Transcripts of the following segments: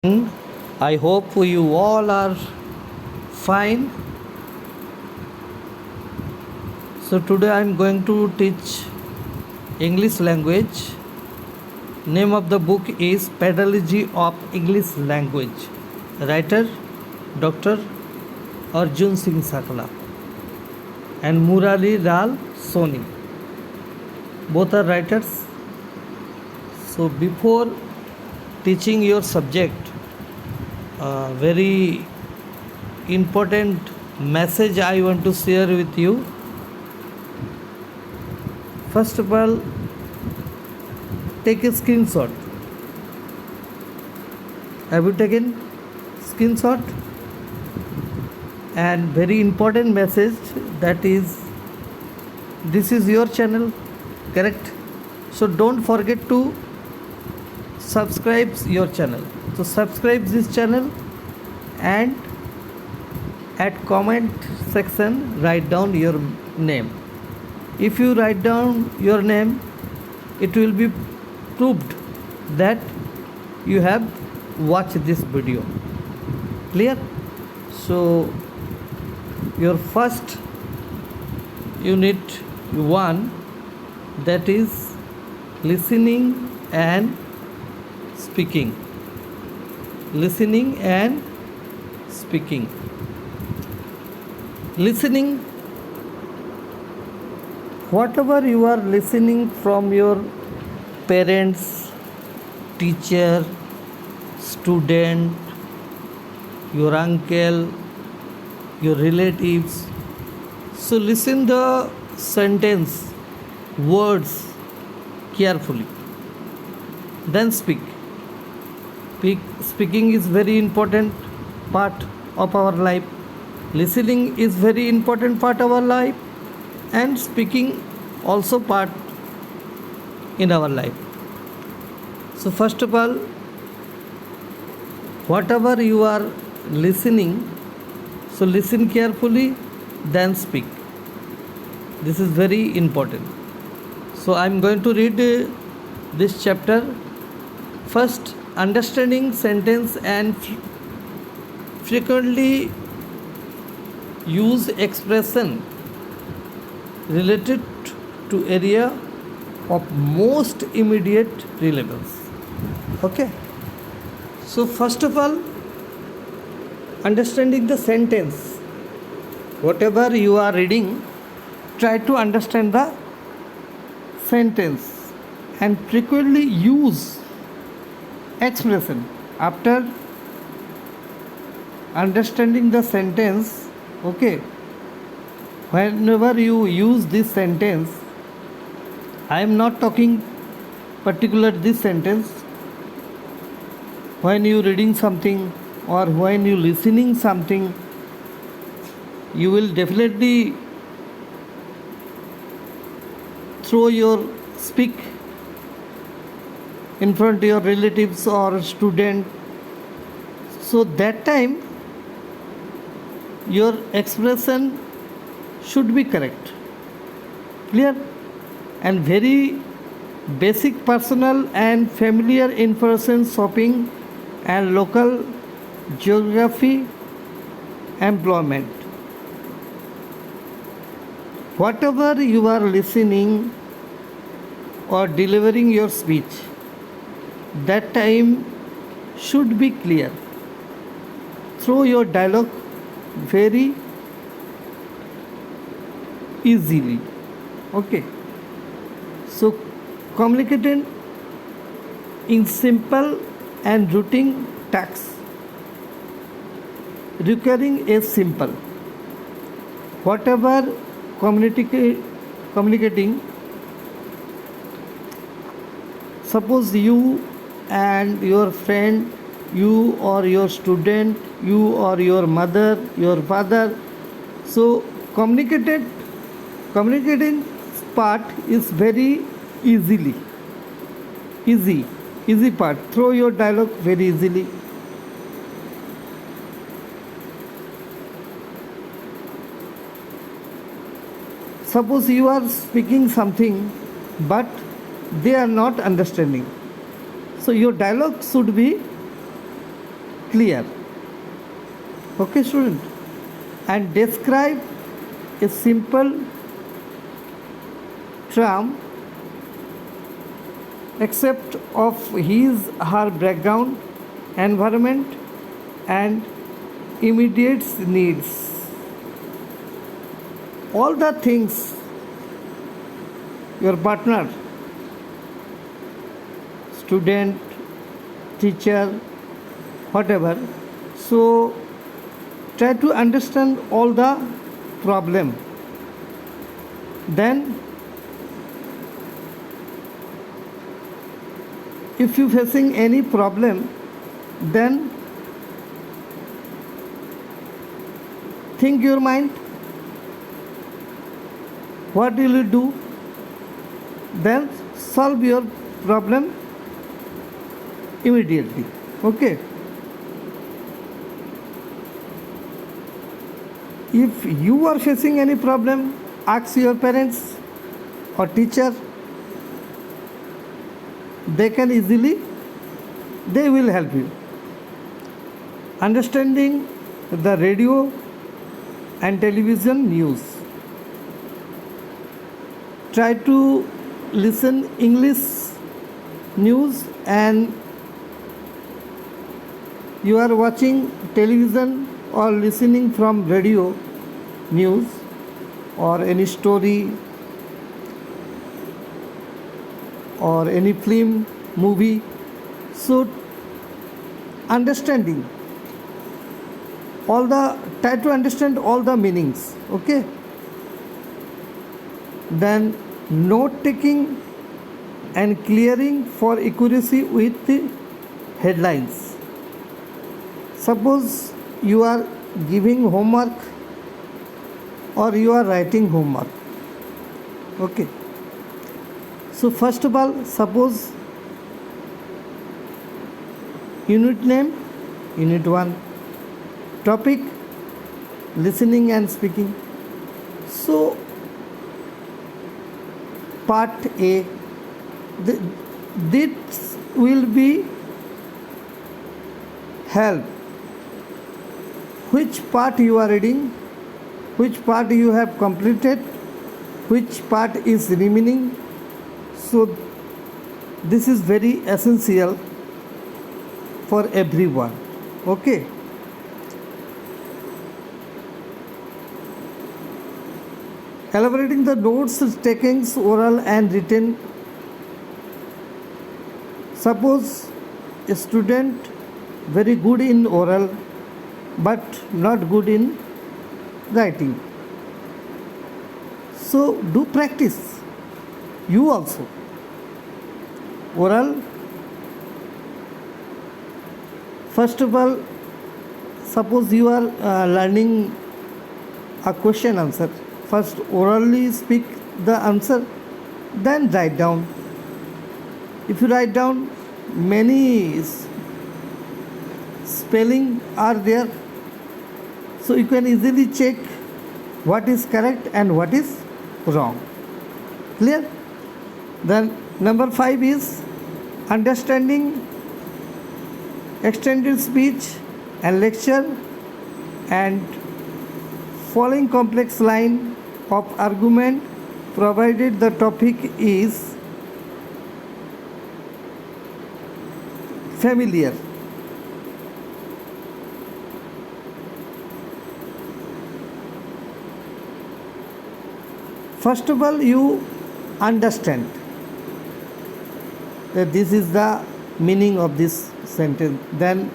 I hope you all are fine. So today I am going to teach English language. Name of the book is Pedagogy of English Language. Writer Dr. Arjun Singh Sakla and Murali Lal Soni. Both are writers. So before teaching your subject, very important message I want to share with you. First of all, take a screenshot. Have you taken screenshot? And very important message, that is, this is your channel, correct? So don't forget to subscribe your channel. So subscribe this channel and at comment section write down your name. If you write down your name, it will be proved that you have watched this video. Clear? So your first unit 1, that is listening and speaking. Listening and speaking. Listening, whatever you are listening from your parents, teacher, student, your uncle, your relatives. So listen the sentence, words carefully. Then speak. Speaking is very important part of our life. Listening is very important part of our life, and speaking also part in our life. So first of all, whatever you are listening, so listen carefully, then speak. This is very important. So I am going to read this chapter. First, understanding sentence and frequently use expression related to area of most immediate relevance. Okay. So first of all, understanding the sentence. Whatever you are reading, try to understand the sentence and frequently use expression. After understanding the sentence, okay, whenever you use this sentence, I am not talking particular this sentence. When you reading something or when you listening something, you will definitely throw your speak in front of your relatives or student. So that time your expression should be correct. Clear? And very basic personal and familiar information, shopping and local geography, employment. Whatever you are listening or delivering your speech, that time should be clear. Throw your dialogue very easily. Okay. So communicating in simple and routine tasks requiring a simple. Whatever communicating, suppose you and your friend, you or your student, you or your mother, your father. So communicating part is very easy part. Throw your dialogue very easily. Suppose you are speaking something but they are not understanding. So your dialogue should be clear. Okay, student? And describe a simple term except of his her background, environment and immediate needs. All the things your partner, student, teacher, whatever, so try to understand all the problem. Then if you facing any problem, then think your mind, what will you do? Then solve your problem immediately. Okay? If you are facing any problem, ask your parents or teacher. They can easily, they will help you. Understanding the radio and television news. Try to listen English news, and you are watching television or listening from radio news or any story or any film, movie. So understanding all the, try to understand all the meanings. Okay? Then note taking and clearing for accuracy with the headlines. Suppose you are giving homework or you are writing homework. Okay. So first of all, suppose unit name, unit 1, topic, listening and speaking. So part A, this will be help. Which part you are reading, which part you have completed, which part is remaining. So this is very essential for everyone. Okay? Elaborating the notes, takings, oral and written. Suppose a student very good in oral but not good in writing. So do practice. You also. Oral, first of all, suppose you are learning a question answer. First orally speak the answer, then write down. If you write down, many spelling are there, so you can easily check what is correct and what is wrong. Clear? Then number 5 is understanding extended speech and lecture and following complex line of argument provided the topic is familiar. First of all, you understand that this is the meaning of this sentence. Then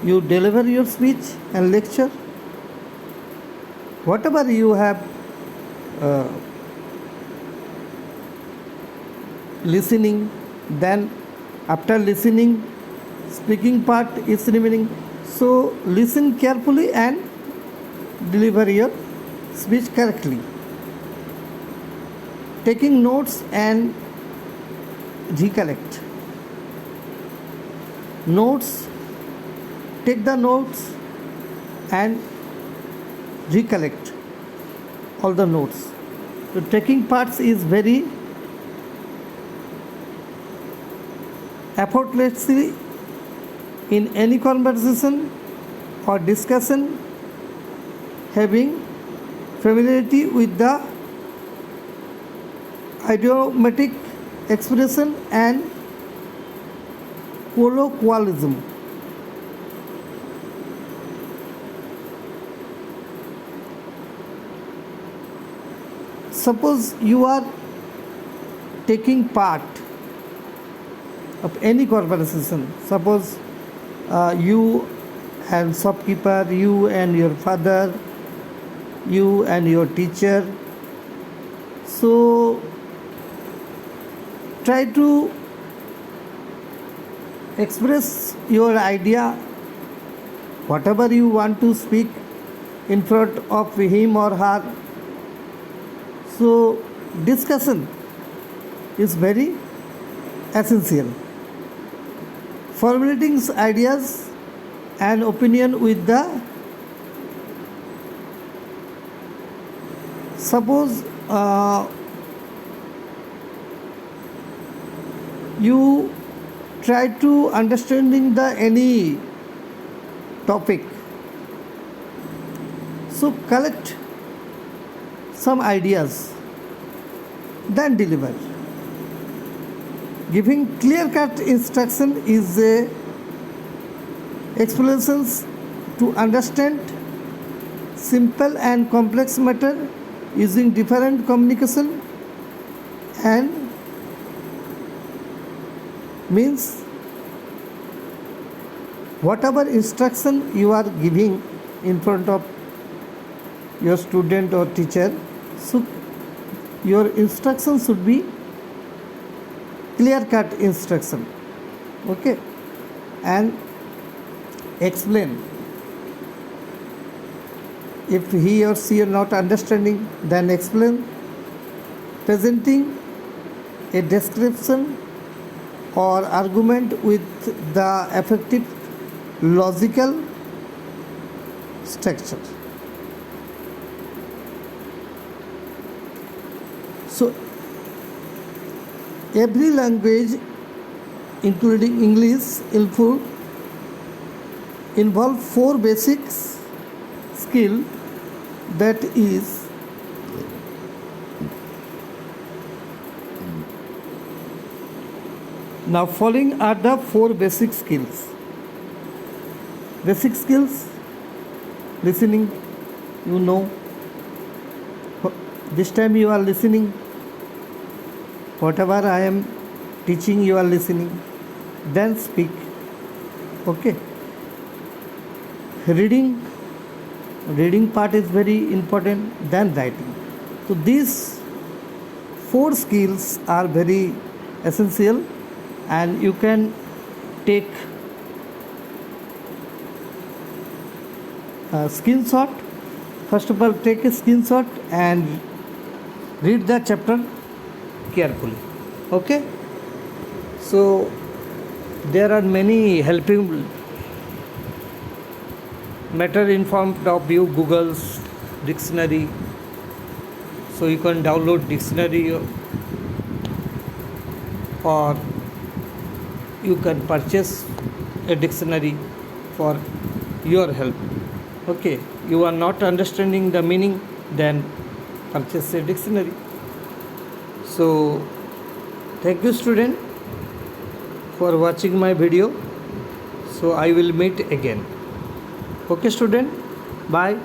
you deliver your speech and lecture. Whatever you have listening, then after listening, speaking part is remaining. So listen carefully and deliver your speech correctly. Taking notes and recollect. Notes, take the notes and recollect all the notes. So taking parts is very effortlessly in any conversation or discussion, having familiarity with the idiomatic expression and colloquialism. Suppose you are taking part of any conversation. Suppose you and shopkeeper, you and your father, you and your teacher. So try to express your idea, whatever you want to speak in front of him or her. So discussion is very essential. Formulating ideas and opinion with the, suppose you try to understanding the any topic, so collect some ideas, then deliver. Giving clear-cut instruction is a explanations to understand simple and complex matter using different communication, and means whatever instruction you are giving in front of your student or teacher, so your instruction should be clear cut instruction. Okay, and explain. If he or she are not understanding, then explain. Presenting a description or argument with the effective logical structure. So every language, including English, involve 4 basic skill, that is now following are the 4 basic skills. Basic skills: listening, you know, this time you are listening, whatever I am teaching you are listening, then speak. Okay, reading part is very important, then writing. So these 4 skills are very essential, and you can take a screenshot. First of all, take a screenshot and read the chapter carefully. Okay, so there are many helping matter in front of you, Google's dictionary, so you can download dictionary, or you can purchase a dictionary for your help. Okay, you are not understanding the meaning, then purchase a dictionary. So thank you, student, for watching my video. So I will meet again. Okay, student, bye.